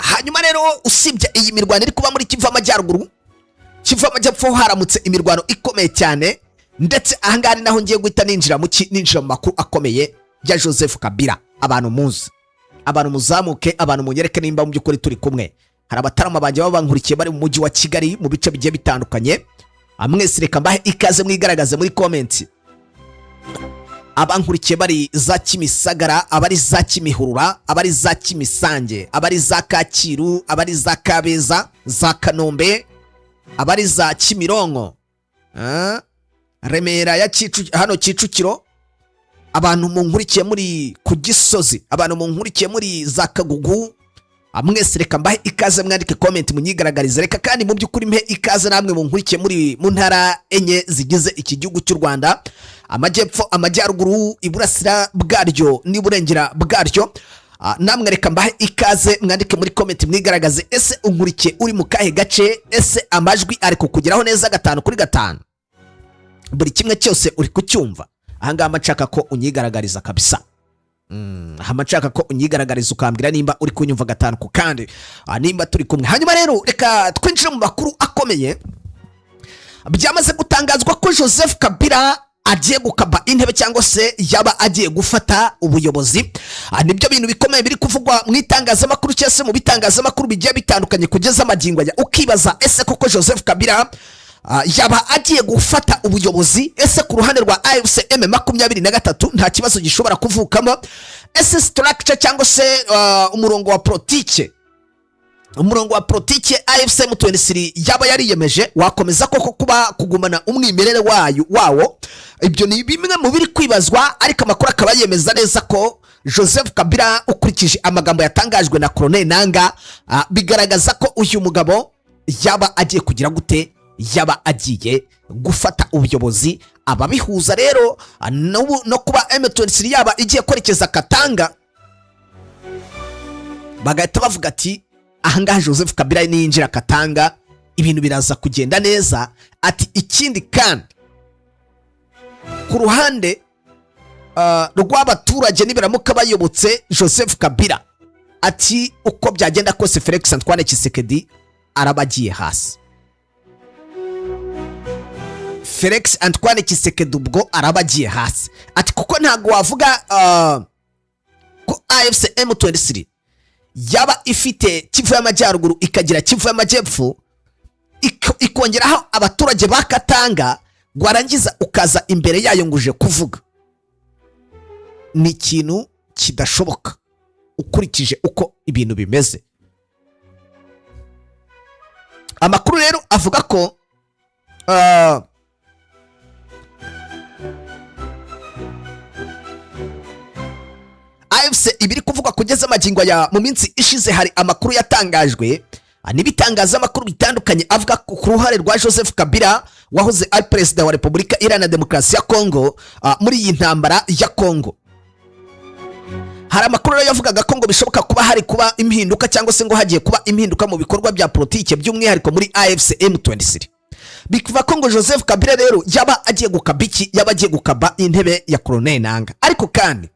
hanyuma rero usibye iyi mirwano iri kuba muri Kivu Amajyaruguru, Kivu Amajyepfo haramutse imirwano ikomeye cyane, ndetse ahangaha naho ngiye guhita ninjira mu makuru akomeye ya Joseph Kabila. Abantu muzi, abantu muzamuke, abantu munyereke nimba mu by'ukuri turi kumwe. Hari abatarama banje baba bankurikiye bari mu mujyi wa Kigali mu bice bigiye bitandukanye. Mwese reka mbahe ikaze mwigaragaze muri comments. Abankurikiye bari za Kimisagara, abari za Kimihurura, abari za Kimisange, abari za Kacyiru, abari za Kabeza, za Kanombe, abari za Kimironko, Remera ya hano Kicukiro, abantu munkurikiye muri ku Gisozi, abantu munkurikiye muri za Kagugu. Mwese reka mbahe ikaze mwandike comment munyigaragarize. Reka kandi mu by'ukuri mpe ikaze namwe munkurikiye muri mu ntara enye zigize iki gihugu cy'u Rwanda: Amajyepfo, Amajyaruguru, Iburasira bwaryo n'Iburengera bwaryo. Namwe reka mbahe ikaze mwandike muri comment mwigaragaze. Ese unkurikiye uri mu kahe gace? Ese amajwi ari kukugeraho neza 5 kuri 5? Buri kimwe cyose uri kucyumva? Ahangaha amacaka ko unyigaragariza kabisa. Hamachaka ko unyigaragariza ukambwira nimba uri kunyumva 5 ku kandi nimba turi kumwe. Hanyuma rero reka twinjire mu makuru akomeye. Byamaze gutangazwa ko Joseph Kabila agiye gukaba intebe cyangwa se yaba agiye gufata ubuyobozi. Nibyo bintu bikomeye biri kuvugwa mu itangazamakuru cyase mu bitangazamakuru bigiye bitandukanye kugeza amagingo ya. Ukibaza ese koko Joseph Kabila yaba agiye gufata ubuyobozi? Ese ku ruhande rwa AFC M23 nta kibazo gishobora kuvukamo? Ese structure cyangwa se umurongo wa politiki AFC M23 yaba yariyemeje wakomeza koko kuba kugumana umwimerere wawo? Ibyo ni bimwe mu biri kwibazwa, ariko amakuru akaba yemeza neza ko Joseph Kabila ukurikije amagambo yatangajwe na Colonel Nanga bigaragaza ko uyu mugabo yaba agiye kugira gute, yaba agiye gufata ubuyobozi. Ababihuza rero no kuba M23 yaba igiye kwerekeza Katanga, bagahita bavuga ati ahangaha Joseph Kabila ninjira Katanga ibintu biraza kugenda neza. Ati ikindi kandi ku ruhande rw'abaturage nibiramuka bayobotse Joseph Kabila, ati uko byagenda kose Felix Antoine Tshisekedi arabagiye hasi. Felix Antoine Tshisekedi ubwo arabagiye hasi. Ati kuko ntago wavuga ko AFC M23 yaba ifite Kivu y'Amajyaruguru ikagira Kivu y'Amajyepfo ikongeraho abaturage bakatanga, gwarangiza ukaza imbere yayo nguje kuvuga. Ni ikintu kidashoboka ukurikije uko ibintu bimeze. Amakuru rero avuga ko AFC ibiri kuvuga kugeza amagingo ya mu minsi ishize. Hari amakuru yatangajwe n'ibitangazamakuru bitandukanye avuga ku ruhare rwa Joseph Kabila wahoze ari perezida wa Repubulika Iharanira Demokarasi ya Kongo muri iyi ntambara ya Kongo. Hari amakuru yavugaga ko ngo bishoboka kuba hari kuba impinduka cyangwa se ngo hagiye kuba impinduka mu bikorwa bya politiki by'umwihariko muri AFC M23. Bikiva ko ngo Joseph Kabila rero yaba agiye gukabiki, yaba agiye gukaba intebe ya Colonel Nanga. Ariko kandi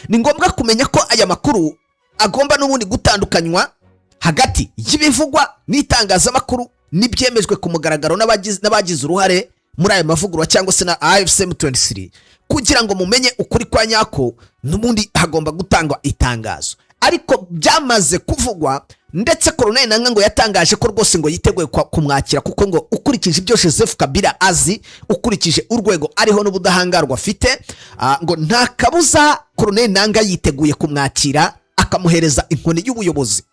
ni ngombwa kumenya ko aya makuru agomba n'ubundi gutandukanywa hagati y'ibivugwa n'itangazamakuru n'ibyemejwe ku mugaragaro n'abagize uruhare muri aya mavugurwa cyangwa se na AFC M23, kugira ngo mumenye ukuri kwa nyako. N'ubundi hagomba gutangwa itangazo. Ariko byamaze kuvugwa, ndetse Colonel Nanga ngo yatangaje ko rwose ngo yiteguye kumwakira, kuko ngo ukurikije ibyo Joseph Kabila azi, ukurikije urwego ariho n'ubudahangarwa afite, ngo nta kabuza Colonel Nanga yiteguye kumwakira akamuhereza inkoni y'ubuyobozi.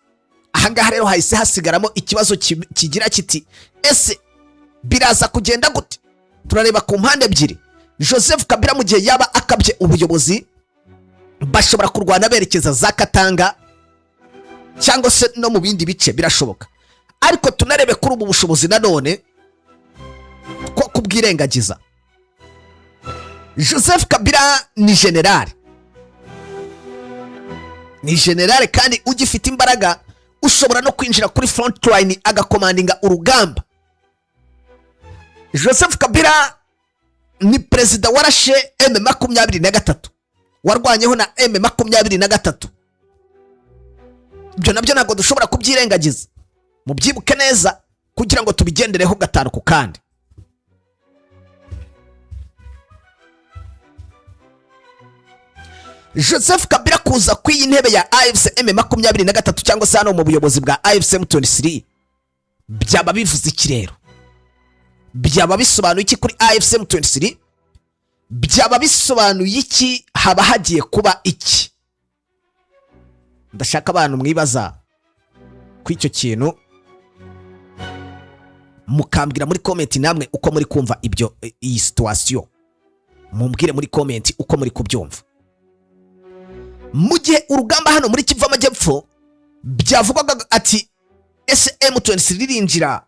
Ahangaha rero hahise hasigaramo ikibazo kigira kiti ese biraza kugenda gute? Turareba ku mpande ebyiri. Joseph Kabila mu gihe yaba akabye ubuyobozi, bashobora kurwana berekeza za Katanga cyangwa se no mu bindi bice, birashoboka. Ariko tunarebe kuri ubu bushobozi nanone ko kubwirengagiza. Joseph Kabila ni general kandi ugifite imbaraga, ushobora no kwinjira kuri front line agakomandinga urugamba. Joseph Kabila ni perezida warashe M23, warwanyeho na M23. ibyo nabyo ntabwo dushobora kubyirengagiza, mubyibuke neza kugira ngo tubigendereho gatanu ku kandi. Joseph Kabila kuza ku iyi ntebe ya AFC M23 cyangwa se hano mu buyobozi bwa AFC M23 byaba bivuze iki rero? Byaba bisobanuye iki kuri AFC M23? Byaba bisobanuye iki? Haba hagiye kuba iki? Ndashaka abantu mwibaza ku icyo kintu, mukambwira muri comment namwe uko muri kumva ibyo, iyi situation mumbwire muri comment uko muri kubyumva. Mu gihe urugamba hano muri Kivu Amajyepfo byavugwaga ati SM23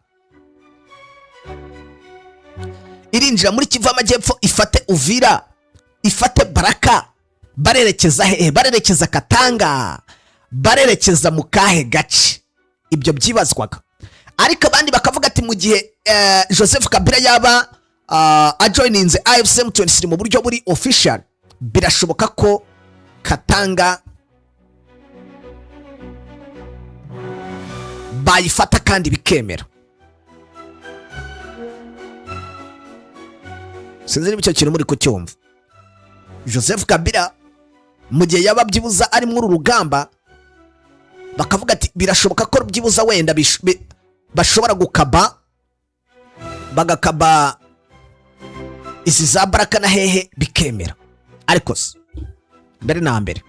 irinjira muri Kivu Amajyepfo, ifate Uvira, ifate Baraka, barerekeza hehe? Barerekeza Katanga, barerekeza mu kahe gace? Ibyo byibazwaga. Ariko abandi bakavuga ati mu gihe Joseph Kabila yaba ajoininze AFC M23 mu buryo buri official, birashoboka ko Katanga bayifata kandi bikemera. Sinzi niba icyo kintu muri kucyumva. Joseph Kabila mu gihe yaba byibuza ari muri urugamba, bakavuga ati birashoboka ko byibuza wenda bashobora gukaba, bagakaba izi za Baraka na hehe bikemera. Ariko se mbere na mbere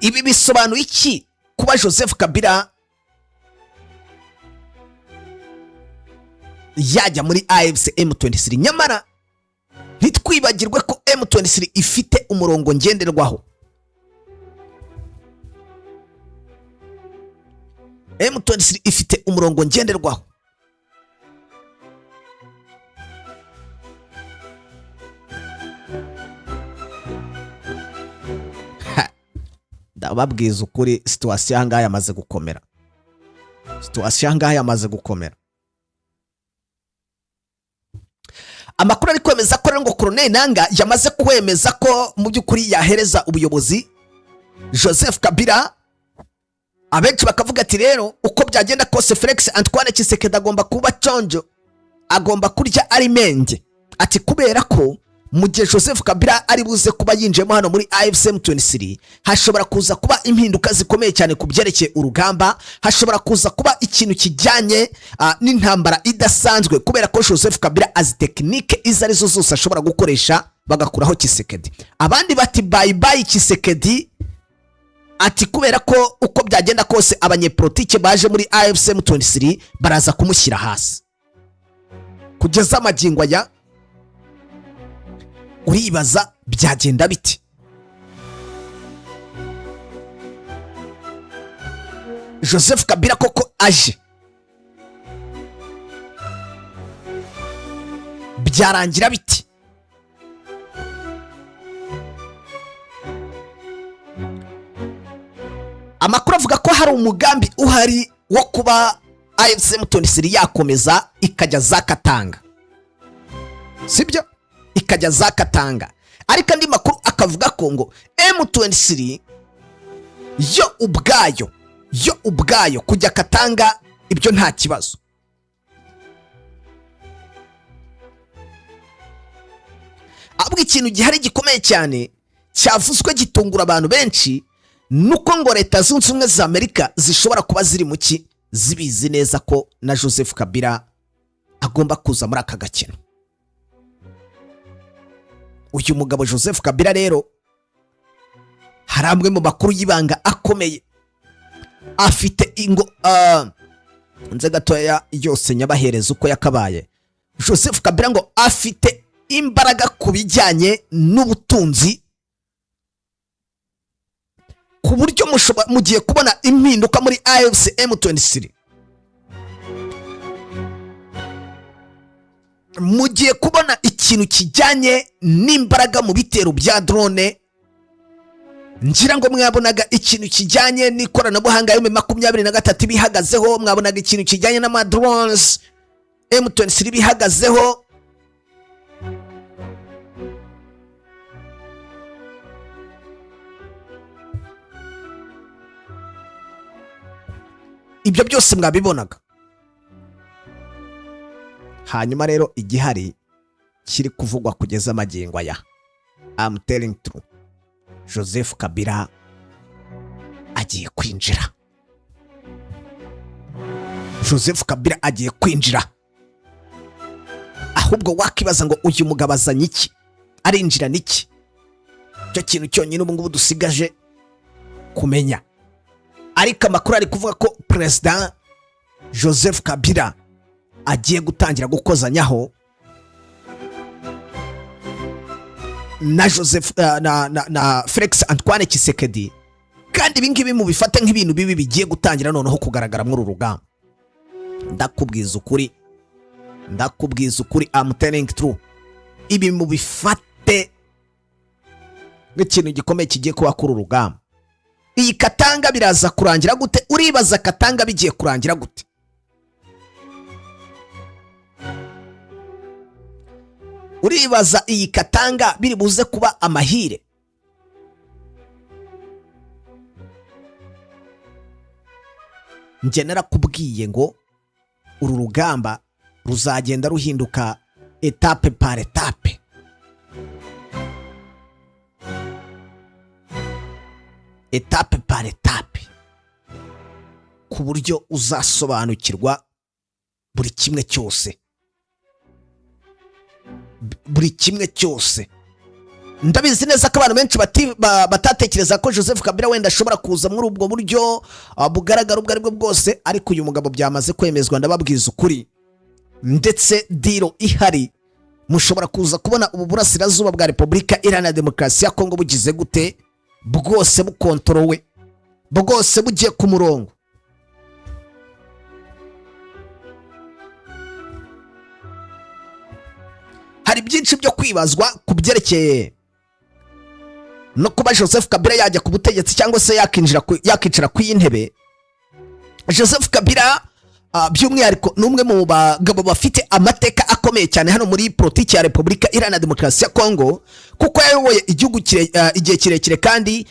ibi bisobanuye iki kuba Joseph Kabila yajya muri AFC M23? Nyamara ntitwibagirwe ko M23 ifite umurongo ngenderwaho. M23 ifite umurongo ngenderwaho. Ndababwiza ukuri, situation hanga yamaze gukomera. Situation hanga yamaze gukomera. Amakuru ari kwemeza ko ngo Colonel Nanga yamaze kwemeza ko mu by'ukuri yahereza ubuyobozi Joseph Kabila. Abenshi bakavuga ati rero uko byagenda kose Felix Antoine Tshisekedi agomba kuba conjo, agomba kurya arimenge. Ati kubera ko mu gihe Joseph Kabila ari buze kuba yinjemo hano muri AFC M23, hashobora kuza kuba impinduka zikomeye cyane ku byerekeye urugamba, hashobora kuza kuba ikintu kijyanye n'intambara idasanzwe, kubera ko Joseph Kabila azi tekinike izo arizo zose ashobora gukoresha bagakuraho Tshisekedi. Abandi bati bye bye Tshisekedi. Ati kubera ko uko byagenda kose abanyepolitike baje muri AFC M23 baraza kumushyira hasi. Kugeza amagingo aya uribaza byagenda biti? Joseph Kabila koko aje, byarangira biti? Amakuru avuga ko hari umugambi uhari wo kuba AFC M23 yakomeza ikajya za Katanga, sibyo? Ikajya za Katanga. Ariko andi makuru akavuga ko ngo M23 yo ubwayo kujya Katanga ibyo nta kibazo. Ahubwo ikintu gihari gikomeye cyane cyavuzwe gitungura abantu benshi, nuko ngo leta zunze ubumwe za Amerika zishobora kuba ziri mu ki, zibizi neza ko na Joseph Kabila agomba kuza muri aka gakino. Uyu mugabo Joseph Kabila rero hari amwe mu makuru y'ibanga akomeye afite ingo nze gatoya yose nyabahereza uko yakabaye. Joseph Kabila ngo afite imbaraga ku bijyanye n'ubutunzi, ku buryo mugiye kubona impinduka muri AFC M23. Mugiye kubona ikintu kijyanye n'imbaraga mu bitero bya drone. Ngira ngo mwabonaga ikintu kijyanye n'ikoranabuhanga yo 23 bihagazeho, mwabonaga ikintu kijyanye n'ama drones M23 bihagazeho, ibyo byose mwabibonaga. Hanyuma rero igihari kiri kuvugwa kugeza magingo aya, I'm telling true, Joseph Kabila agiye kwinjira. Joseph Kabila agiye kwinjira. Ahubwo wakibaza ngo uyu mugabo azanye iki, arinjira niki? Cyo kintu cyonyine ubu ngubu dusigaje kumenya. Ariko amakuru ari kuvuga ko President Joseph Kabila agiye gutangira gukozanyaho na Joseph na Felix Antoine Tshisekedi, kandi ibingibi mu bifate nk'ibintu bibi bigiye gutangira noneho kugaragara muri urugamba. Ndakubwiza ukuri, I'm telling true, ibi mu bifate nk'ikintu gikomeye kigiye kuba kuri urugamba. Iyi Katanga biraza kurangira gute? Uribaza Katanga bigiye kurangira gute? Uribaza iyi Katanga biri buze kuba amahire? Nje narakubwiye ngo uru rugamba ruzagenda ruhinduka etape par etape. Etape par etape, ku buryo uzasobanukirwa buri kimwe cyose. Ndabizi neza ko abantu benshi batatekereza ko Joseph Kabila wenda ashobora kuza muri ubwo buryo bugaragara ubwo aribwo bwose, ariko uyu mugabo byamaze kwemezwa. Ndababwiza ukuri, ndetse diro ihari, mushobora kuza kubona ubu burasirazuba bwa Repubulika Iharanira Demokarasi ya Kongo bugize gute, bwose bukontrowe, bwose bugiye ku murongo. Hari byinshi byo kwibazwa ku byerekeye no kuba Joseph Kabila yajya ku butegetsi cyangwa se yakicara ku y'intebe. Joseph Kabila by'umwihariko n'umwe mu bagabo bafite amateka akomeye cyane hano muri politiki ya Repubulika Iharanira Demokarasi ya Kongo, kuko yayoboye igihugu igihe kirekire kandi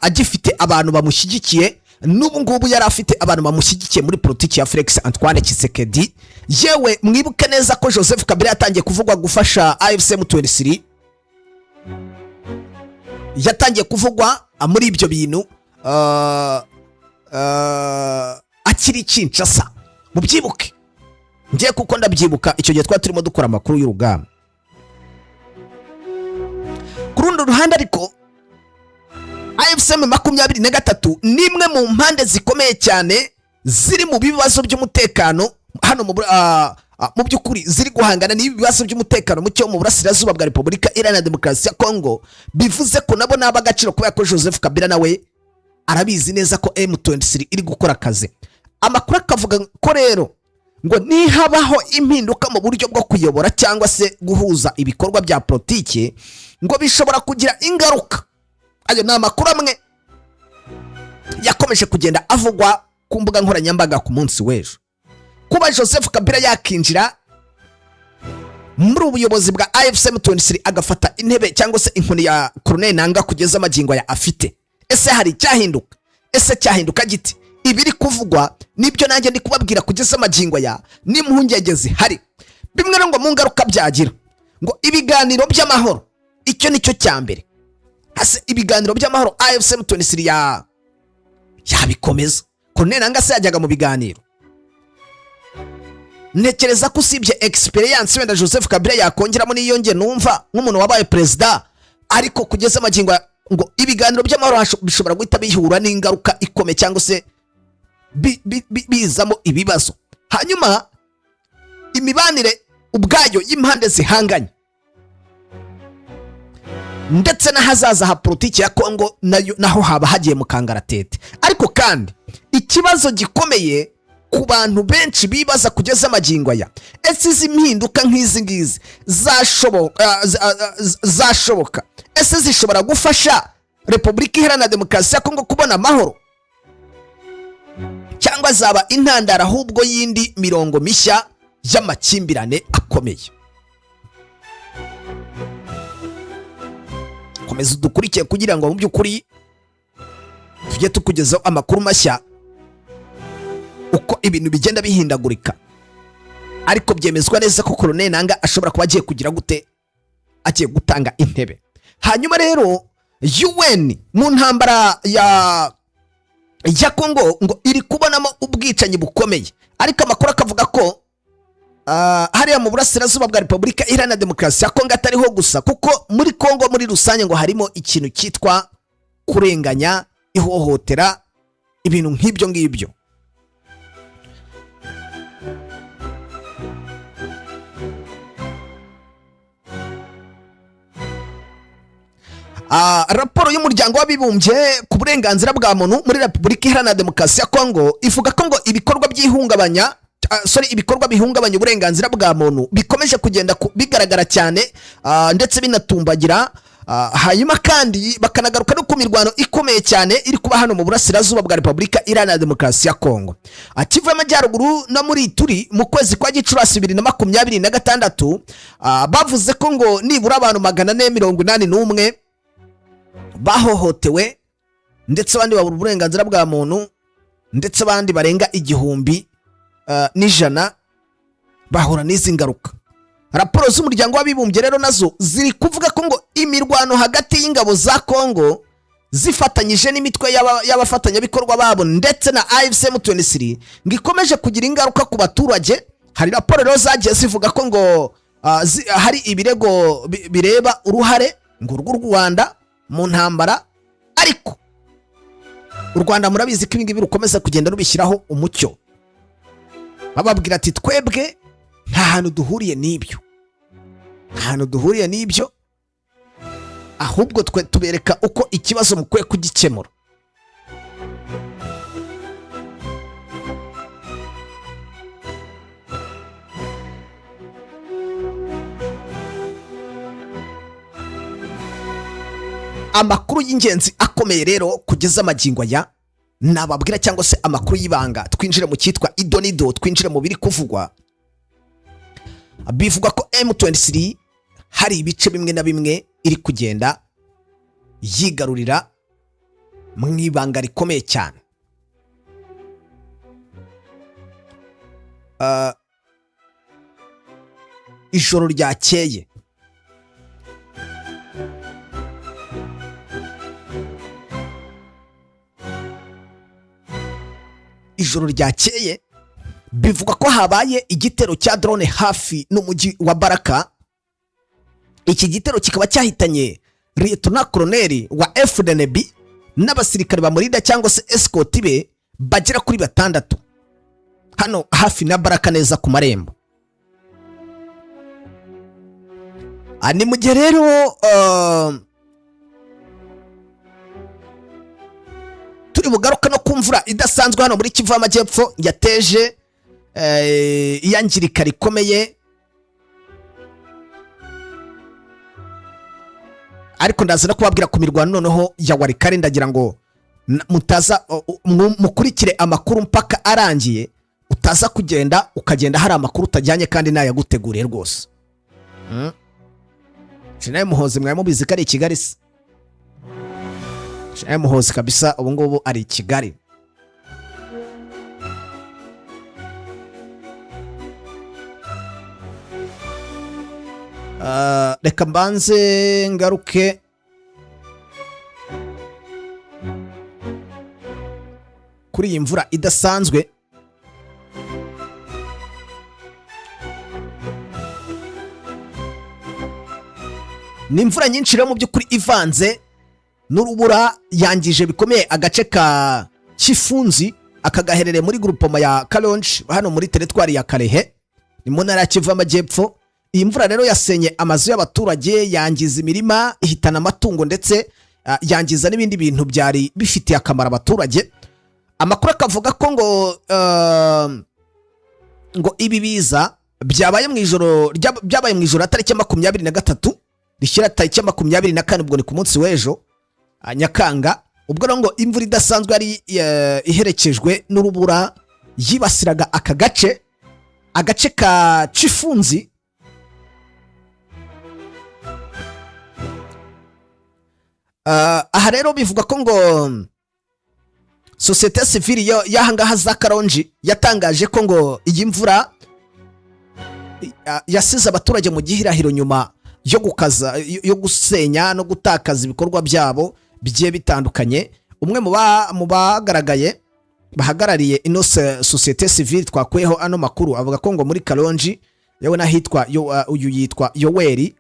agifite abantu bamushyigikiye. N'ubu ngubu yari afite abantu bamushyigikiye muri politiki ya Felix Antoine Tshisekedi. Yewe mwibuke neza ko Joseph Kabila yatangiye kuvugwa gufasha AFC M23, yatangiye kuvugwa muri ibyo bintu akiri Kinshasa. Mubyibuke, ngiye kuko ndabyibuka icyo gihe twari turimo dukora amakuru y'urugamba. Ku rundi ruhande ariko AFC M23 nimwe mu mpande zikomeye cyane ziri mu bibazo by'umutekano hano mu byukuri, ziri guhangana n'ibibazo by'umutekano mucyo mu burasirazuba bwa Repubulika Iharanira Demokarasi ya Kongo. Bivuze ko nabo naba agaciro kubera ko Joseph Kabila nawe arabizi neza ko M23 iri gukora akazi. Amakuru akavuga ko rero ngo nihabaho impinduka mu buryo bwo kuyobora cyangwa se guhuza ibikorwa bya politiki, ngo bishobora kugira ingaruka. Ayo ni amakuru amwe yakomeje kugenda avugwa ku mbuga nkoranyambaga ku munsi w'ejo. Kuba Joseph Kabila yakinjira muri ubuyobozi bwa AFC M23 agafata intebe cyangwa se inkoni ya Colonel Nanga kugeza magingo ya afite, ese hari cyahinduka? Ese cyahinduka giti? Ibiri kuvugwa nibyo nanjye ndi kubabwira kugeza magingo ya n'impungenge hari. Bimwe ngo mu ngaruka byagira ngo ibiganiro by'amahoro, icyo nicyo cyambere. Hase ibiganiro by'amahoro AFC M23 yabikomeza. Colonel Nanga se yajyaga mu biganiro. Nekereza ko usibye experience wenda Joseph Kabila yakongeramo n'iyonge numva nk'umuntu wabaye president, ariko kugeza magingo ngo ibiganiro by'amahoro bishobora guhita bihura n'ingaruka ikomeye cyangwa se bizamo ibibazo. Hanyuma imibanire ubwayo y'impande zihanganye ndetse n'ahazaza ha politiki ya Kongo naho haba hagiye mu kangaratete. Ariko kandi ikibazo gikomeye ku bantu benshi bibaza kugeza amagingo aya, ese izi mpinduka nk'izi ngizi zashoboka, ese zishobora gufasha Repubulika Iharanira Demokarasi ya Kongo kubona amahoro, cyangwa zaba intandara ahubwo yindi mirongo mishya y'amakimbirane akomeye. Komeza udukurikiye kugira ngo mu by'ukuri tujye tukugezaho amakuru mashya uko ibintu bigenda bihindagurika, ariko byemezwa neza ko Colonel Nanga ashobora kuba agiye kugira gute, agiye gutanga intebe. Hanyuma rero UN mu ntambara ya Kongo ngo iri kubonamo ubwicanyi bukomeye, ariko amakuru akavuga ko hariya mu burasirazuba bwa Repubulika Iharanira Demokarasi ya Kongo atariho gusa, kuko muri Kongo muri rusange ngo harimo ikintu cyitwa kurenganya, ihohotera, ibintu nk'ibyo ngibyo. Raporo y'umuryango w'abibumbye ku burenganzira bwa muntu muri Repubulika Iharanira Demokarasi ya Kongo ivuga ko ngo ibikorwa bihungabanya uburenganzira bwa muntu bikomeje kugenda bigaragara cyane ndetse binatumbagira. Hanyuma kandi bakanagaruka no ku mirwano ikomeye cyane iri kuba hano mu burasirazuba bwa Repubulika Iharanira Demokarasi ya Kongo. Kivu y'Amajyaruguru no muri turi mu kwezi kwa Gicurasi 2026 bavuze ko ngo nibura abantu 481 bahohotewe, ndetse abandi babura uburenganzira bwa muntu, ndetse abandi barenga 1,100 bahura n'izi ngaruka. Raporo z'umuryango w'abibumbye rero nazo ziri kuvuga ko ngo imirwano hagati y'ingabo za Kongo zifatanyije n'imitwe y'abafatanyabikorwa babo ndetse na AFC/M23 ngo ikomeje kugira ingaruka ku baturage. Hari raporo rero zagiye zivuga ko ngo hari ibirego bireba uruhare ngo rw'u Rwanda mu ntambara, ariko u Rwanda murabizi ko ibingibi rukomeza kugenda rubishyiraho umucyo. Bababwira ati twebwe nta hantu duhuriye n'ibyo, ahubwo twe tubereka uko ikibazo mukwiye kugikemura. Amakuru y'ingenzi akomeye rero kugeza amagingo aya nababwira, cyangwa se amakuru y'ibanga, twinjire mu cyitwa idonido, twinjire mu biri kuvugwa. Bivuga ko M23 hari ibice bimwe na bimwe iri kugenda yigarurira mu ibanga rikomeye cyane. Ijoro ryakeye bivuga ko habaye igitero cya drone hafi n'umujyi wa Baraka. Iki gitero kikaba cyahitanye Lieutenant Colonel wa FDNB n'abasirikare bamurinda cyangwa se escort be bagera kuri 6 hano hafi na Baraka neza ku marembo. Ani mu gihe rero turi bugaruka no kumvura idasanzwe hano muri Kivu y'Amajyepfo yateje iyangirika rikomeye, ariko ndaza no kubabwira ku mirwano noneho ya warikare. Ndagira ngo mutaza mukurikire amakuru mpaka arangiye, utaza ukagenda hari amakuru utajyanye kandi nayaguteguriye rwose. Shinaye Muhozi mwaye mubizi ko ari Kigali se? Shinaye Muhozi kabisa ubu ngubu ari Kigali. Reka mbanze ngaruke kuri iyi mvura idasanzwe. Ni imvura nyinshi rero mu by'ukuri ivanze n'urubura yangije bikomeye agace ka Kifunzi, akagaherereye muri groupement ya Kalonji hano muri teritwari ya Karere ni mu ntara ya Kivu y'Amajyepfo. Iyi mvura rero yasenye amazu y'abaturage, yangiza imirima, ihitana amatungo, ndetse yangiza n'ibindi bintu byari bifitiye akamaro abaturage. Amakuru akavuga ko ngo ibi biza byabaye mu ijoro tariki 23 rishyira tariki 24, ubwo ni ku munsi w'ejo Nyakanga, ubwo rero ngo imvura idasanzwe yari iherekejwe n'urubura yibasiraga aka gace, agace ka Chifunzi aha rero bivuga ko ngo societe civile y'ahangaha za Karongi yatangaje ko ngo iyi mvura yasize abaturage mu gihirahiro nyuma yo gukaza yo gusenya no gutakaza ibikorwa byabo bigiye bitandukanye. Umwe mu bagaragaye bahagarariye ino societe civile twakweho ano makuru avuga ko ngo muri Karongi yewe nahitwa uyu yitwa Yoweri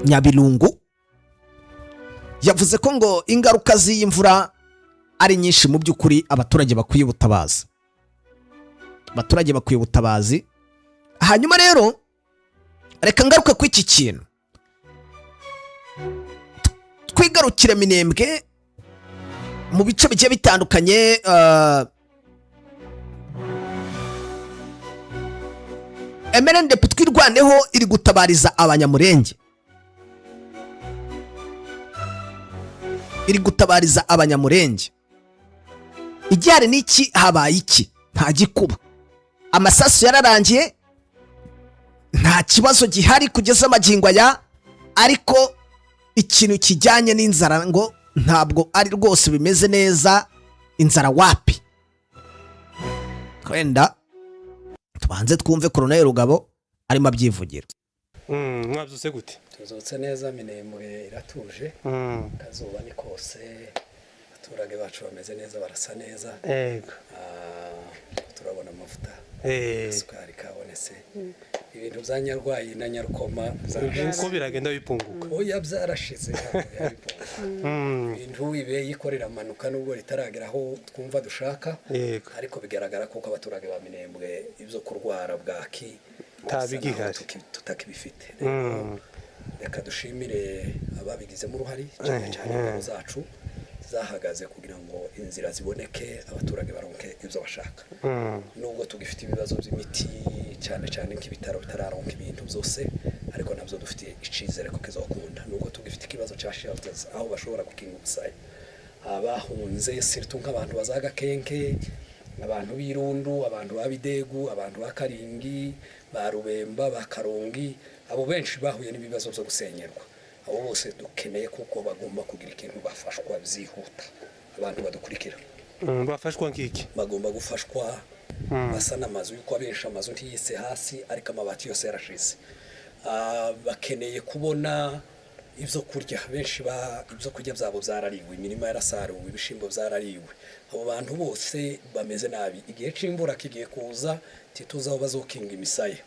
Nyabirungu yavuze ko ngo ingaruka z'imvura ari nyinshi mu by'ukuri abaturage bakwiye ubutabazi. Hanyuma rero reka ngaruka ku iki kintu twigarukire Minembwe mu bice bigiye bitandukanye. MRND twirwaneho iri gutabariza abanyamurenge, igihari n'iki, habaye iki? Nta gikuba, amasasu yararangiye, nta kibazo gihari kugeza amagingo aya, ariko ikintu kijyanye n'inzara ngo ntabwo ari rwose bimeze neza. Inzara wapi? Twenda tubanze twumve Colonel Rugabo arimo abyivugira. Mwabyutse gute? Tuzutse neza, Minembwe iratuje, kazuba ni kose, abaturage bacu bameze neza, barasa neza. Yego. Turabona amavuta, sukari kabonetse, ibintu bya Nyarwayi na Nyarukoma uko biragenda bipunguka. Oya byarashize, ibintu ibe yikorera amanuka nubwo ritaragera aho twumva dushaka, ariko bigaragara ko abaturage ba Minembwe ibyo kurwara bwaki tabigihari tutakibifite. Reka dushimire ababigizemo uruhari cyane cyane zacu zahagaze kugira ngo inzira ziboneke, abaturage baronke ibyo bashaka. Nubwo tugifite ibibazo by'imiti cyane cyane nk'ibitaro bitararonka ibintu byose, ariko nabyo dufite icizere ko kizokunda. Nubwo tugifite ikibazo cya shelters aho bashobora gukinga ubusayi, abahunze sirtu nk'abantu bazaga kenke, abantu b'Irundu, abantu b'Abidegu, abantu b'Akaringi, ba Rubemba, ba Karongi, abo benshi bahuye n'ibibazo byo gusenyerwa. Abo bose dukeneye kuko bagomba kugira ikintu bafashwa byihuta. Abantu badukurikira bafashwa nk'iki, bagomba gufashwa basana amazu, yuko abenshi amazu ntiyise hasi ariko amabati yose yarashize. Bakeneye kubona ibyo kurya, benshi ibyo kurya byabo byarariwe, imirima yarasaruwe, ibishimbo byarariwe. Abo bantu bose bameze nabi, igihe c'imvura kigiye kuza tituzaho bazokinga imisaya.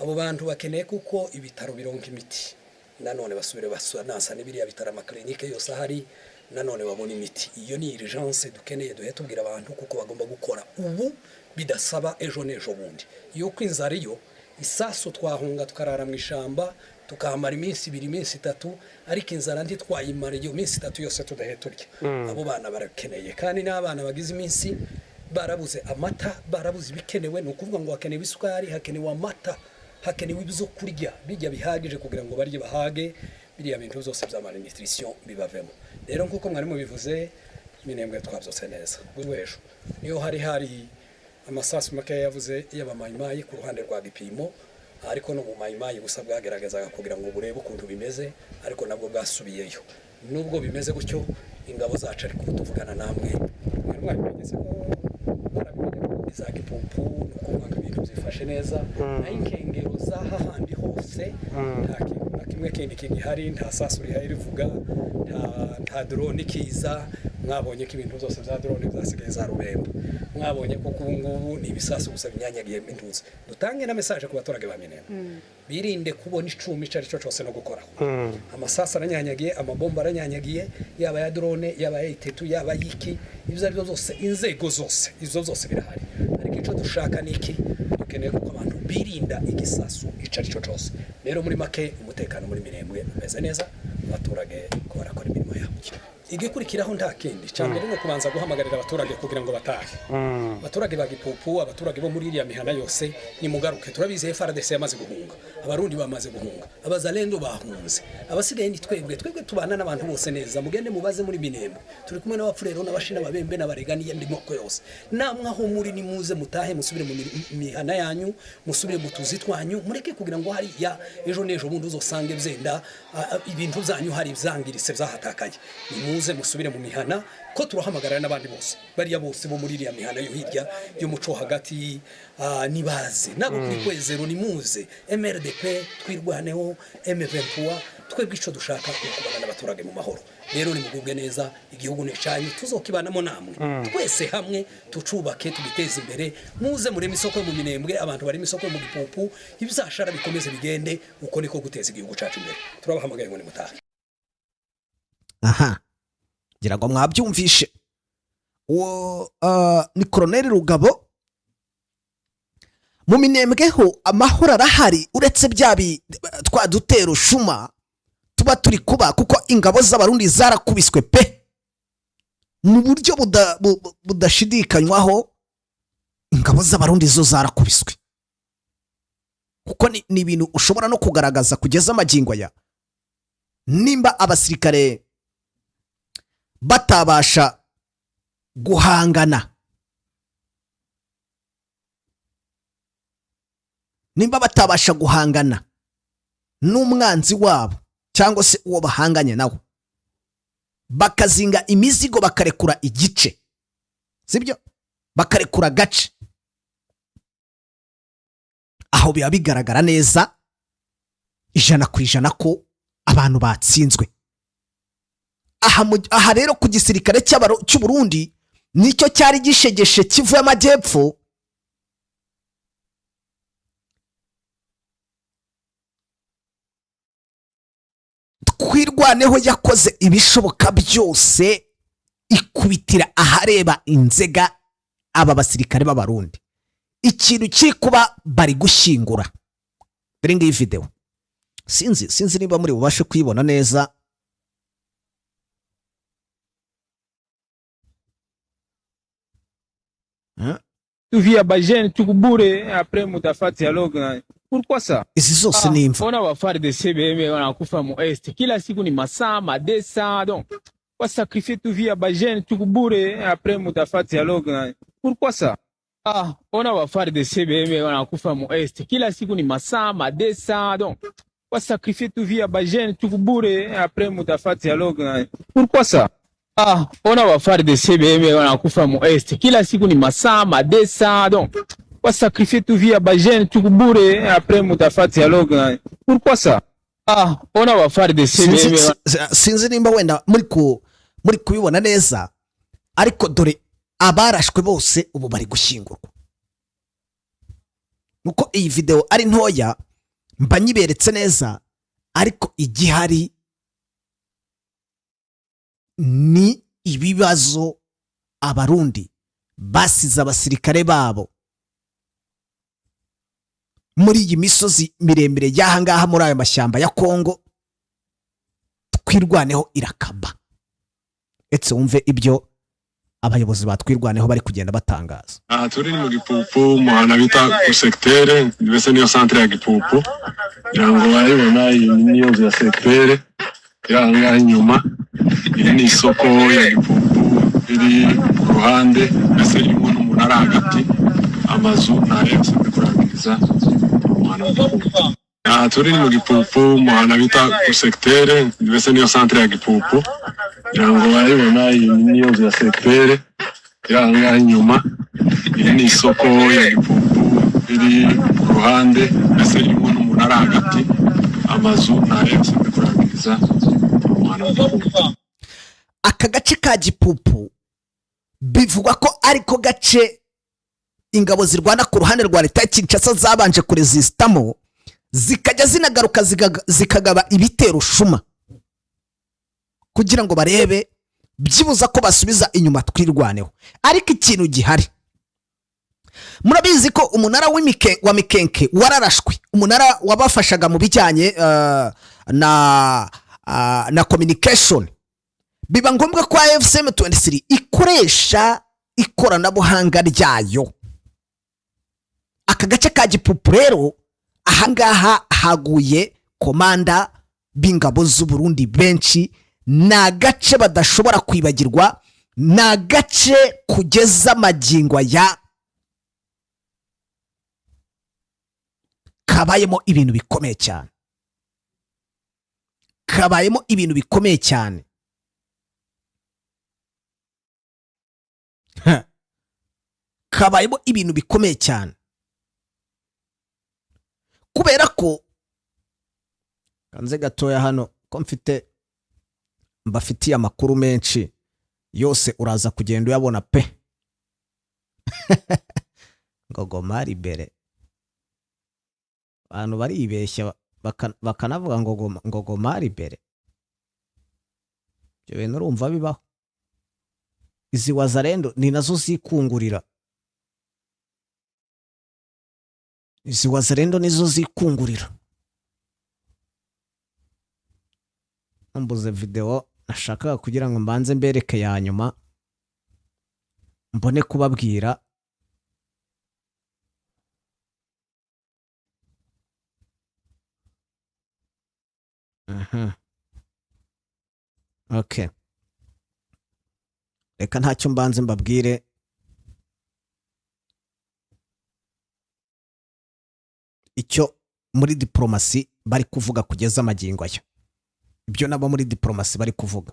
Abo bantu bakeneye kuko ibitaro bironka imiti, nanone basubire basanasa n'ibiriya bitaro amaklinike yose ahari, nanone babona imiti. Iyo ni urgence dukeneye, duhe tubwira abantu kuko bagomba gukora ubu bidasaba ejo n'ejo bundi. Yuko inzara iyo isaso twahunga tukarara mu ishamba tukahamara iminsi 2 iminsi 3, ariko inzara ntitwayimara iyo minsi 3 yose tudahe turya. Abo bana barakeneye, kandi n'abana bagize iminsi barabuze amata, barabuze ibikenewe, no kuvuga ngo hakenewe isukari, hakenewe amata, hakenewe ibyo kurya bijya bihagije kugira ngo barye bahage, biriya bintu byose bya malnutrition bibavemo. Rero nkuko mwari mubivuze, Minembwe twabyose neza. Gwejo niyo hari amasasu make yavuze y'abamayimayi ku ruhande rwa Gipimo, ariko no mu mayimayi gusa bwagerageza kugira ngo burebe ukuntu bimeze, ariko nabwo bwasubiyeyo. Nubwo bimeze gutyo, ingabo zacu ariko tuvugana namwe mwari mwageze ko za Gipompo nuko ibintu byifashe neza, n'inkengero zahahandi hose nta kimwe kindi kigihari, nta sasu rivuga, nta drone kiza. Mwabonye ko ibintu byose bya drone byasigaye za Rubemba, mwabonye ko kubungubu ni ibisasu gusa binyanyagiye intuzi. Dutange na message ku baturage ba Minembwe, birinde kubona icumi cari cyo cyose no gukoraho. Amasasa aranyanyagiye, amabomba aranyanyagiye, yaba ya drone, yaba ya itetu, yaba yiki, ibyo ari byo byose, inzego zose izo zose birahari. Ariko icyo dushaka niki, dukeneye ko abantu birinda igisasu icari cyo cyose. Rero muri make umutekano muri Minembwe umeze neza, abaturage ko barakora imirimo yabo. Igikurikiraho nta kindi, cyambere no kubanza guhamagarira abaturage kugira ngo batahe. Abaturage ba Gipupu, abaturage bo muri iriya mihana yose, ni mugaruke. Turabize FRDC yamaze guhunga, abarundi bamaze guhunga, abazalendo bahunze, abasigaye ni twebwe tubana n'abantu bose neza. Mugende mubaze muri Minembwe, turi kumwe n'abafurero n'abashina babembe n'abarega n'iyandi moko yose. Namwe aho muri ni muze mutahe musubire mu mihana yanyu, musubire mu tuzi twanyu, mureke kugira ngo hari ya ejo nejo bundi uzosange byenda ibintu zanyu hari byangiritse byahatakaye. Ni muze musubire mu mihana ko turahamagarana n'abandi bose bariya bose bo muri iriya mihana yo hirya y'umuco hagati nibaze nabo kuri kwezero ni muze MRDP twirwaneho M23 twebwe ico dushaka kubana n'abaturage mu mahoro. Rero ni mugubwe neza, igihugu necanye tuzokibanamo namwe twese hamwe tucubake tugiteza imbere. Muze muri misoko mu Minembwe, abantu bari misoko mu Gipupu, ibizashara bikomeze bigende, uko niko guteza igihugu cacu imbere. Turabahamagaye ngo ni mutahe. Aha, gira ngo mwabyumvishe. Uwo ni Colonel Rugabo. Mu Minembweho amahoro arahari, uretse byabi twa dutero shuma tuba turi kuba, kuko ingabo z'abarundi zarakubiswe pe mu buryo budashidikanywaho. Ingabo z'abarundi zo zarakubiswe, kuko ni ibintu ushobora no kugaragaza kugeza amagingo ya nimba abasirikare batabasha guhangana, nimba batabasha guhangana n'umwanzi wabo cyangwa se uwo bahanganye nawe, bakazinga imizigo bakarekura igice, sibyo, bakarekura gace, aho biba bigaragara neza 100% ko abantu batsinzwe. Aha rero ku gisirikare cy'u Burundi nicyo cyari gishegeshe kivuye amajyepfo, twirwaneho yakoze ibishoboka byose ikubitira ahareba inzega aba basirikare b'abarundi. Ikintu kiri kuba bari gushyingura. Dore ngiyi video, sinzi niba muri bubashe kuyibona neza. Tu vis à Bajen, tu kubure après mutafati dialogue. Pourquoi ça? Izi zose ni imva. Ona wafari de CBM wanakufa mu Est. Kila siku ni masaa madesa. Donc, kwa sacrifier tu vis à Bajen, tu kubure après mutafati dialogue. Pourquoi ça? Ona wafari de CBM wanakufa mu Est. Kila siku ni masaa madesa. Donc, kwa sacrifier tu vis à Bajen, tu kubure après mutafati dialogue. Pourquoi ça? Ona wafari de CBM wanakufa mu Est. Kila siku ni masaa madesa. Donc, kwa sacrifier tu vis à Bajen, tu kubure après mutafati dialogue. Pourquoi ça? Ona wafari de CBM. Sinzi nimba wenda muri kubibona neza, ariko dore abarashwe bose ubu bari gushyingurwa. Nuko iyi video ari ntoya mba nyiberetse neza, ariko igihari ni ibibazo abarundi basize abasirikare babo muri iyi misozi miremire y'ahangaha muri ayo mashyamba ya Kongo. Twirwaneho irakaba. Etse wumve ibyo abayobozi batwirwaneho bari kugenda batangaza. Aha turi mu Gipupu, muhana bita ku secteur, mbese niyo centre ya Gipupu. Irango bayibona niyo ya secteur. Iranga inyuma iri ni isoko ya Gipupu, iri ku ruhande, mbese irimo n'umunara hagati, amazu nayo asabwe kurangiza umuhana. Aha turi mu Gipupu, muhana bita ku secteur, mbese niyo centre ya Gipupu. Irango bayibona niyo ya secteur. Iranga inyuma iri ni isoko ya Gipupu, iri ku ruhande, mbese irimo n'umunara hagati, amazu nayo asabwe kurangiza umuhana. Aka gace ka Gipupu bivugwa ko ariko gace ingabo zirwana ku ruhande rwa leta y'Kinshasa zabanje kuresistamo, zikajya zinagaruka zikagaba ibitero shuma kugira ngo barebe byibuza ko basubiza inyuma twirwaneho. Ariko ikintu gihari, murabizi ko umunara wa Mikenke wararashwe, umunara wabafashaga mu bijyanye na communication. Biba ngombwa ko FCM23 ikoresha ikoranabuhanga ryayo. Aka gace ka Gipupu rero ahangaha haguye komanda b'ingabo z'u Burundi benshi. Ni agace badashobora kwibagirwa, ni agace kugeza amagingo aya kabayemo ibintu bikomeye cyane, kabayemo ibintu bikomeye cyane. Kabayemo ibintu bikomeye cyane kubera ko kanze gatoya hano ko mbafitiye amakuru menshi yose uraza kugenda uyabona pe. Ngogoma libere abantu baribeshya bakanavuga ngogoma libere. Ibyo bintu urumva bibaho? Izi wazarendo ni nazo zikungurira, izi wazarendo nizo zikungurira. Mbuze video nashakaga kugira ngo mbanze mbereke ya nyuma mbone kubabwira. Okay, reka ntacyo mbanze mbabwire. Icyo muri diplomasi bari kuvuga kugeza amagingo aya, ibyo nabo muri diplomasi bari kuvuga,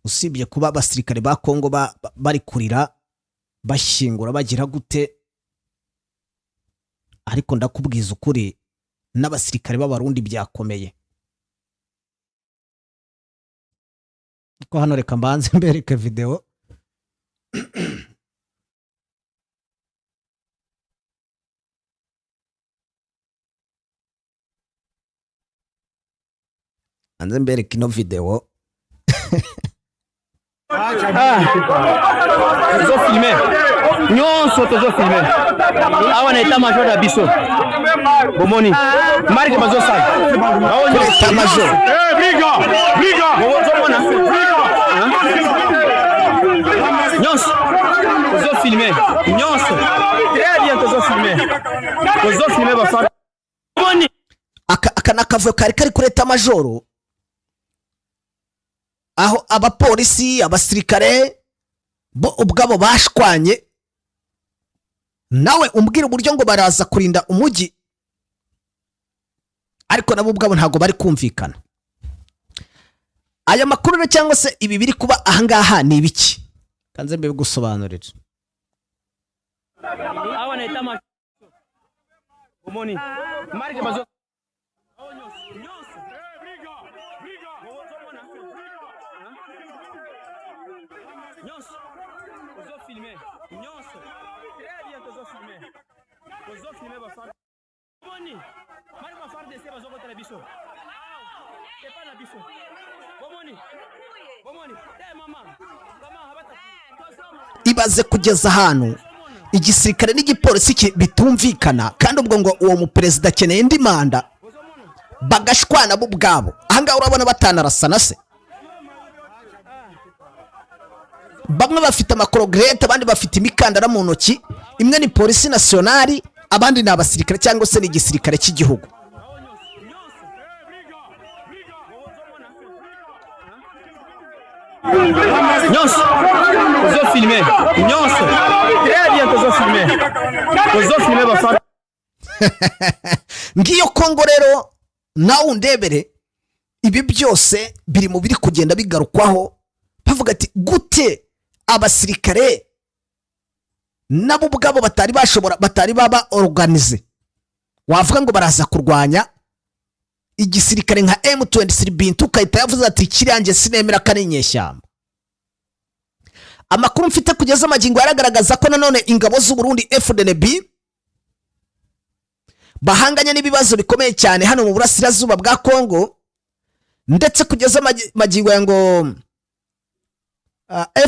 usibye kuba abasirikare ba Kongo bari kurira bashyingura bagira gute, ariko ndakubwiza ukuri n'abasirikare b'abarundi byakomeye. Ko hano reka mbanze mbereke video. Anze mbereke ino video. Tozo filmer nyonso, tozo filmer awa na etat major ya biso bomoni marque bazo sala Etat major nyonso tozo filmer nyonso, très bien, tozo filmer bafana bomoni. Aka nakavuyo kari kuri etat major, aho abapolisi abasirikare bo ubwabo bashwanye. Nawe umbwira uburyo ngo baraza kurinda umujyi, ariko nabo ubwabo ntago bari kumvikana. Aya makuru cyangwa se ibi biri kuba ahangaha ni ibiki? Kanze mbe gusobanurira. Awa na etama bomoni marque bazo nyonso tozo filmer nyonso, très bien, tozo filmer bafana bomoni marque bafana dese bazo kotala biso epa na biso bomoni mama habata Ibaze kugeza ahantu igisirikare n'igipolisi bitumvikana, kandi ubwo ngo uwo muperezida akeneye indi manda bagashwana bo ubwabo. Ahangaha urabona batanarasana se, bamwe bafite amakorogrete abandi bafite imikandara mu ntoki. Imwe ni polisi nationali, abandi ni abasirikare cyangwa se ni igisirikare cy'igihugu. nyonso tozo filmer nyonso, très bien, tozo filmer bafana Ngiyo Kongo rero, nawe undebere ibi byose biri mu biri kugenda bigarukwaho, bavuga ati gute abasirikare nabo ubwabo batari baba organize, wavuga ngo baraza kurwanya igisirikare nka M23 bintu ukahita yavuze ati kirangiye sinemera kane inyeshyamba. Amakuru mfite kugeza amagingo yaragaragaza ko nanone ingabo z'u Burundi FDNB bahanganye n'ibibazo bikomeye cyane hano mu burasirazuba bwa Kongo, ndetse kugeza amagingo ya ngo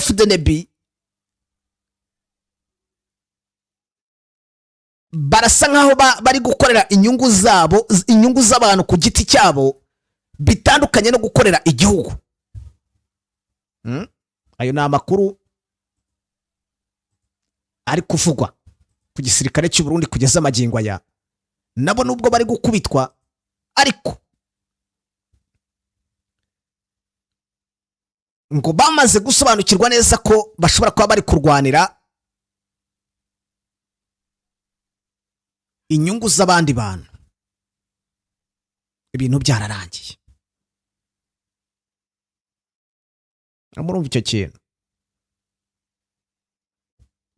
FDNB barasa nkaho bari gukorera inyungu zabo, inyungu z'abantu ku giti cyabo, bitandukanye no gukorera igihugu. Ayo ni amakuru ari kuvugwa ku gisirikare cy'u Burundi kugeza amagingo aya. nabo nubwo bari gukubitwa ariko ngo bamaze gusobanukirwa neza ko bashobora kuba bari kurwanira inyungu z'abandi bantu. Ibintu byararangiye. Murumva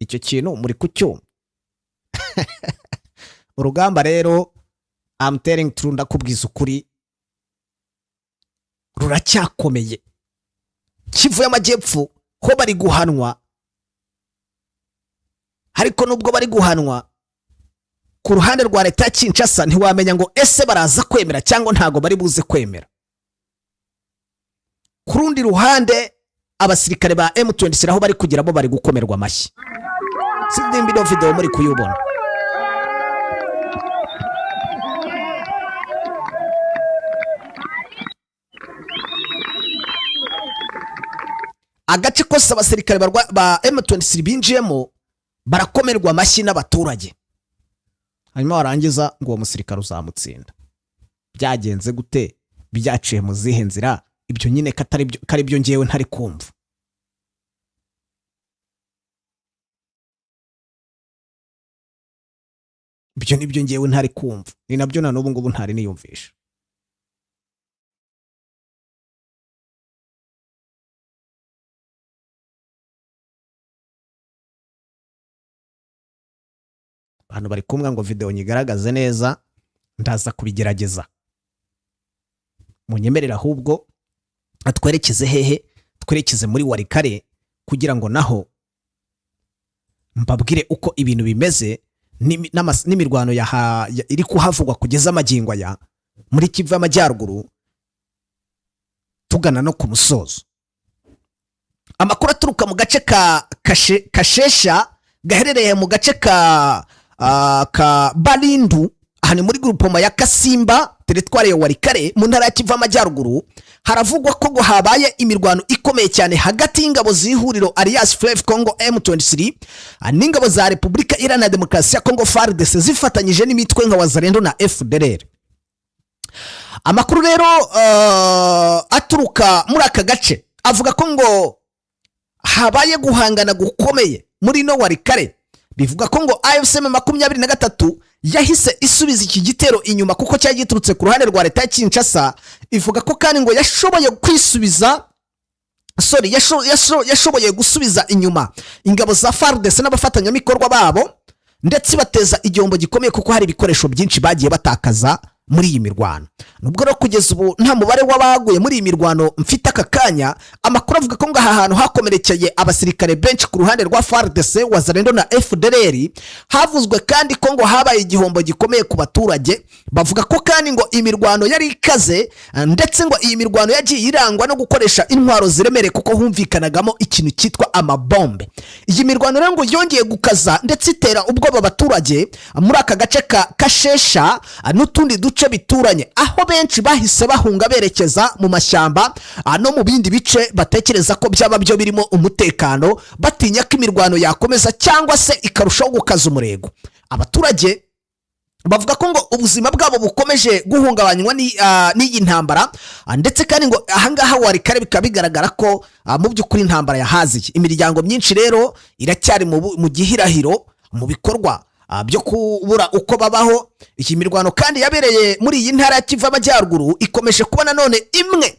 icyo kintu muri kucyumva. Urugamba rero I'm telling true, ndakubwiza ukuri, ruracyakomeye. Kivu y'Amajyepfo ko bari guhanwa, ariko nubwo bari guhanwa ku ruhande rwa leta ya Kinshasa ntiwamenya ngo ese baraza kwemera cyangwa ntago bari buze kwemera. Ku rundi ruhande abasirikare ba M23 aho bari kugira bo bari gukomerwa amashyi. Sindimbi no video muri kuyubona. Agace kose abasirikare ba M23 binjiyemo barakomerwa amashyi n'abaturage. Hanyuma warangiza ngo uwo musirikare uzamutsinda. Byagenze gute? Byaciye mu zihe nzira? Ibyo nyine kari byo ngewe ntari kumva. Ibyo nibyo ngewe ntari kumva. Ni nabyo na n'ubu ngubu ntari niyumvisha. Hano bari kumwe ngo video nyigaragaze neza, ndaza kubigerageza. Munyemerera ahubwo atwerekeze hehe? Twerekeze muri Warikare kugira ngo naho mbabwire uko ibintu bimeze n'imirwano iri kuhavugwa kugeza amagingo aya muri Kivu y'Amajyaruguru tugana no ku musozo. Amakuru aturuka mu gace ka Kashesha gaherereye mu gace ka Balindu, aha ni muri grupoma ya Kasimba, teritwari ya Warikare mu ntara ya Kivu y'Amajyaruguru. Haravugwa ko ngo habaye imirwano ikomeye cyane hagati y'ingabo z'ihuriro Alliance Fleuve Congo M23 n'ingabo za Repubulika Iharanira Demokarasi ya Congo FARDC zifatanyije n'imitwe nka Wazalendo na FDLR. Amakuru rero aturuka muri aka gace avuga ko ngo habaye guhangana gukomeye muri no Warikare. Bivuga ko ngo AFSM 23 yahise isubiza iki gitero inyuma kuko cyari giturutse ku ruhande rwa leta ya Kinshasa. Ivuga ko kandi ngo yashoboye kwisubiza yashoboye gusubiza inyuma ingabo za FARDC n'abafatanyamikorwa babo, ndetse bateza igihombo gikomeye kuko hari ibikoresho byinshi bagiye batakaza muri iyi mirwano. Nubwo rero kugeza ubu nta mubare w'abaguye muri iyi mirwano mfite aka kanya, amakuru avuga ko ngo aha hantu hakomerekeye abasirikare benshi ku ruhande rwa FARDC, Wazalendo na FDLR. Havuzwe kandi ko ngo habaye igihombo gikomeye ku baturage. Bavuga ko kandi ngo imirwano yari ikaze, ndetse ngo iyi mirwano yagiye irangwa no gukoresha intwaro ziremereye kuko humvikanagamo ikintu cyitwa amabombe. Iyi mirwano rero ngo yongeye gukaza ndetse itera ubwoba abaturage muri aka gace ka Kashesha n'utundi duce bituranye, aho benshi bahise bahunga berekeza mu mashyamba no mu bindi bice batekereza ko byaba byo birimo umutekano, batinya ko imirwano yakomeza cyangwa se ikarushaho gukaza umurego. Abaturage bavuga ko ngo ubuzima bwabo bukomeje guhungabanywa n'iyi ntambara, ndetse kandi ngo ahangaha Warikare bikaba bigaragara ko mu by'ukuri intambara yahaziye. Imiryango myinshi rero iracyari mu gihirahiro mu bikorwa byo kubura uko babaho. Iki mirwano kandi yabereye muri iyi ntara ya Kivu y'Amajyaruguru ikomeje kuba nanone imwe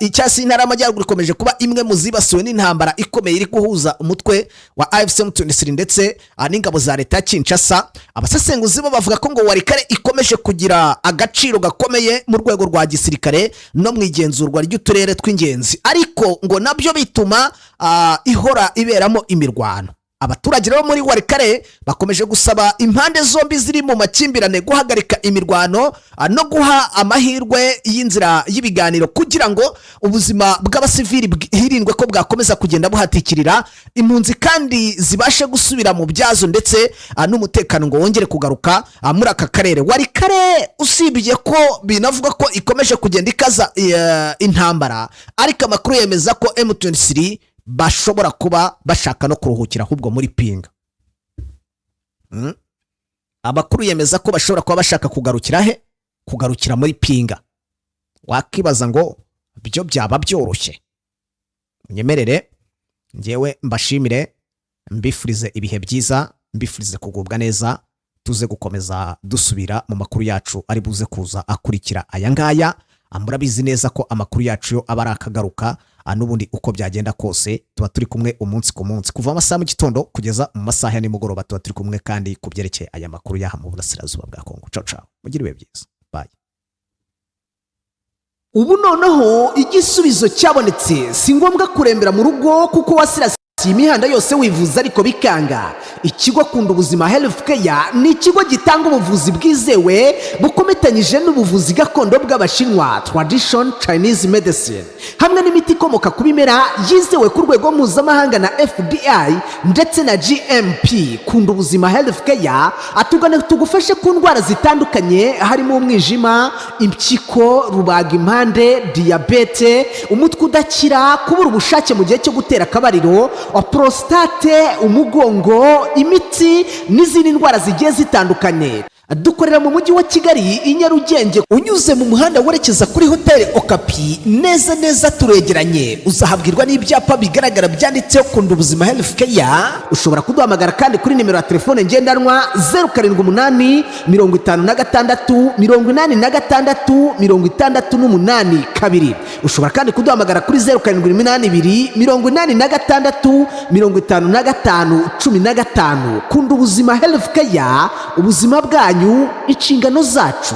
icyasi intara y'Amajyaruguru ikomeje kuba imwe mu zibasiwe n'intambara ikomeye iri guhuza umutwe wa AFSM 23 ndetse n'ingabo za leta ya Kinshasa. Abasesenguzi bo bavuga ko ngo Warikare ikomeje kugira agaciro gakomeye mu rwego rwa gisirikare no mu igenzurwa ry'uturere tw'ingenzi, ariko ngo nabyo bituma ihora iberamo imirwano. Abaturage rero muri Warikare bakomeje gusaba impande zombi ziri mu makimbirane guhagarika imirwano no guha amahirwe y'inzira y'ibiganiro kugira ngo ubuzima bw'abasivili hirindwe ko bwakomeza kugenda buhatikirira, impunzi kandi zibashe gusubira mu byazo ndetse n'umutekano ngo wongere kugaruka muri aka karere. Warikare usibye ko binavuga ko ikomeje kugenda ikaza intambara, ariko amakuru yemeza ko M23 bashobora kuba bashaka no kuruhukira ahubwo muri pinga. Amakuru yemeza ko bashobora kuba bashaka kugarukira he, kugarukira muri pinga. Wakibaza ngo byo byaba byoroshye. Nyemerere ngewe mbashimire, mbifurize ibihe byiza, mbifurize kugubwa neza, tuze gukomeza dusubira mu makuru yacu ari buze kuza akurikira aya ngaya. Murabizi neza ko amakuru yacu yo aba arakagaruka, n'ubundi uko byagenda kose tuba turi kumwe umunsi ku munsi kuva amasaha mu gitondo kugeza mu masaha ya nimugoroba, tuba turi kumwe kandi kubyerekeye aya makuru yaha mu burasirazuba bwa Kongo. Ciao ciao, mugire ibihe byiza, bye. Ubu noneho igisubizo cyabonetse, si ngombwa kurembera mu rugo kuko wasirasiye imihanda yose wivuza ariko bikanga. Ikigo Kunda Ubuzima Healthcare ni ikigo gitanga ubuvuzi bwizewe bukometanyije n'ubuvuzi gakondo bw'Abashinwa, tradition Chinese medicine, hamwe n'imiti ikomoka ku bimera yizewe ku rwego mpuzamahanga na FBI ndetse na GMP. Kunda Ubuzima Healthcare atugane tugufashe ku ndwara zitandukanye harimo umwijima, impyiko, rubaga impande, diabete, umutwe udakira, kubura ubushake mu gihe cyo gutera akabariro, prostate, umugongo, imiti n'izindi ndwara zigiye zitandukanye. Dukorera mu mujyi wa Kigali i Nyarugenge, unyuze mu muhanda werekeza kuri hoteli Okapi, neza turegeranye. Uzahabwirwa n'ibyapa bigaragara byanditseho Kunda Ubuzima Healthcare. Ushobora kuduhamagara kandi kuri nimero ya telefone ngendanwa 078 56 86 68 Ushobora kandi kuduhamagara kuri 0782 86 55 15. Kunda Ubuzima Healthcare, ubuzima bwanyu inshingano zacu.